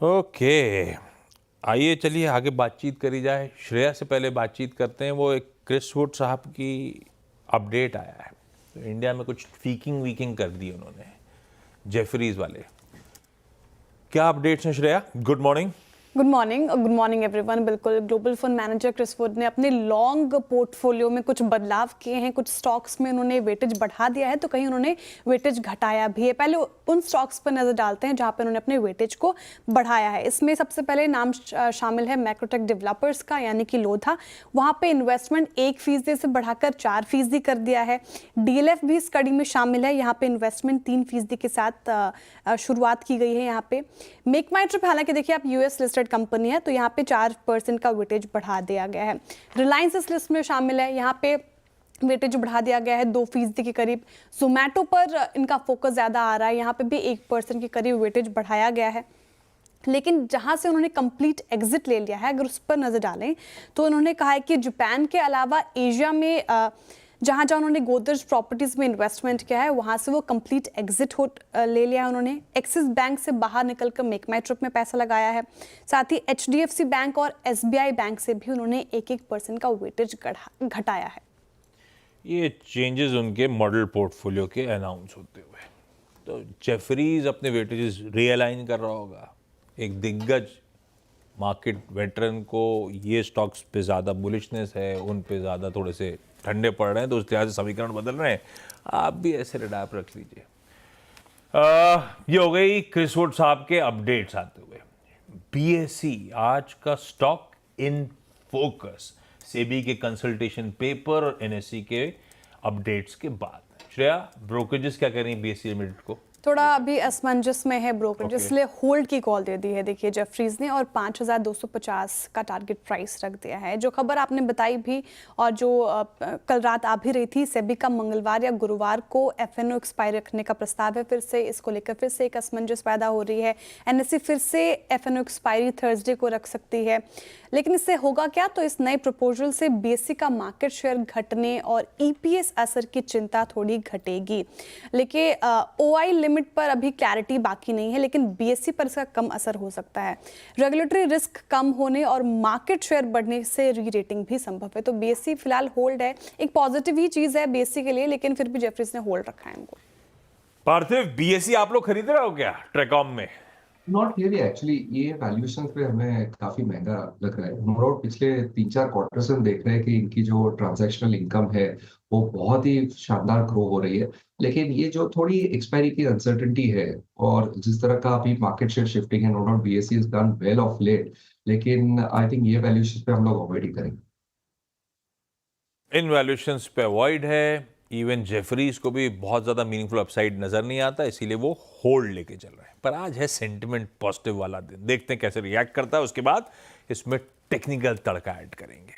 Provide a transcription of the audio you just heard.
Okay, आइए चलिए आगे बातचीत करी जाए। श्रेया से पहले बातचीत करते हैं। वो एक क्रिस वुड साहब की अपडेट आया है, तो इंडिया में कुछ फीकिंग वीकिंग कर दी उन्होंने, जेफरीज वाले। क्या अपडेट्स हैं Shreya? Good morning. Good morning everyone. बिल्कुल, global fund manager Chris Wood ने अपने लॉन्ग पोर्टफोलियो में कुछ बदलाव किए हैं। कुछ स्टॉक्स में उन्होंने वेटेज बढ़ा दिया है, तो कहीं उन्होंने वेटेज घटाया भी है। पहले उन स्टॉक्स पर नजर डालते हैं जहां पर उन्होंने अपने वेटेज को बढ़ाया है। इसमें सबसे पहले नाम शामिल है मैक्रोटेक डेवलपर्स का, यानी कि लोधा। वहां पे इन्वेस्टमेंट 1% से बढ़ाकर 4% कर दिया है। DLF भी इस कड़ी में शामिल है। यहाँ पे इन्वेस्टमेंट 3% के साथ शुरुआत की गई है। यहाँ पे मेक माई ट्रिप, हालांकि देखिए आप US लिस्टेड कंपनी है, तो यहाँ पे 4% का वेटेज बढ़ा दिया गया है। रिलायंस इस लिस्ट में शामिल है, यहाँ पे वेटेज बढ़ा दिया गया है 2% के करीब। जोमैटो पर इनका फोकस ज्यादा आ रहा है, यहाँ पे भी 1% के करीब वेटेज बढ़ाया गया है। लेकिन जहां से उन्होंने कंप्लीट एग्जिट ले लिया है, अगर उस पर नजर डालें तो उन्होंने कहा है कि जापान के अलावा एशिया में जहां जहां उन्होंने गोदरेज प्रॉपर्टीज में इन्वेस्टमेंट किया है, वहां से वो कंप्लीट एग्जिट ले लिया है उन्होंने। एक्सिस बैंक से बाहर निकलकर मेक माई ट्रिप में पैसा लगाया है। साथ ही HDFC बैंक और SBI बैंक से भी उन्होंने 1% का वेटेज घटाया है। ये चेंजेस उनके मॉडल पोर्टफोलियो के अनाउंस होते हुए, तो जेफरीज अपने वेटेजेस रियलाइन कर रहा होगा। एक दिग्गज मार्केट वेटरन को ये स्टॉक्स पे ज़्यादा बुलिशनेस है, उन पे ज़्यादा थोड़े से ठंडे पड़ रहे हैं, तो उस लिहाज से समीकरण बदल रहे हैं। आप भी ऐसे रिडाप रख लीजिए। ये हो गई क्रिस वुड साहब के अपडेट्स आते हुए। BSE आज का स्टॉक इन फोकस, सेबी के कंसल्टेशन पेपर और NSE के अपडेट्स के बाद। श्रेया, ब्रोकरेजेस क्या करें BSE लिमिटेड को? थोड़ा अभी असमंजस में है ब्रोकरेज, इसलिए होल्ड की कॉल दे दी है देखिए जेफरीज ने, और 5250 का टारगेट प्राइस रख दिया है। जो खबर आपने बताई भी और जो कल रात आ भी रही थी, सेबी का मंगलवार या गुरुवार को FNO एक्सपायर रखने का प्रस्ताव है। फिर से इसको लेकर फिर से एक असमंजस पैदा हो रही है। NSE फिर से FNO एक्सपायरी थर्सडे को रख सकती है, लेकिन इससे होगा क्या? तो इस नए प्रपोजल से BSE का मार्केट शेयर घटने और EPS असर की चिंता थोड़ी घटेगी। लेकिन OI लिमिट पर अभी क्लैरिटी बाकी नहीं है, लेकिन BSE पर इसका कम असर हो सकता है। रेगुलेटरी रिस्क कम होने और मार्केट शेयर बढ़ने से री रेटिंग भी संभव है। तो BSE फिलहाल होल्ड है, एक पॉजिटिव ही चीज है BSE के लिए, लेकिन फिर भी जेफरीज ने होल्ड रखा है इनको। पार्थिव, BSE आप लोग खरीद रहे हो क्या ट्रेकॉम में? नॉट रियली एक्चुअली, ये वैल्यूएशन पे हमें काफी महंगा लग रहा है। नो डाउट पिछले 3-4 क्वार्टर से हम देख रहे हैं कि इनकी जो ट्रांजैक्शनल इनकम है वो बहुत ही शानदार ग्रो हो रही है। लेकिन ये जो थोड़ी एक्सपायरी की अनसर्टेनिटी है और जिस तरह का अभी मार्केट शेयर शिफ्टिंग है, no doubt BSE is done well of late, लेकिन आई थिंक ये वैल्यूएशन पे हम लोग अवॉइड ही करेंगे। इन वैल्यूएशंस पे अवॉइड है। इवन जेफरीज को भी बहुत ज़्यादा मीनिंगफुल अपसाइड नज़र नहीं आता, इसीलिए वो होल्ड लेके चल रहे हैं। पर आज है सेंटिमेंट पॉजिटिव वाला दिन, देखते हैं कैसे रिएक्ट करता है। उसके बाद इसमें टेक्निकल तड़का ऐड करेंगे।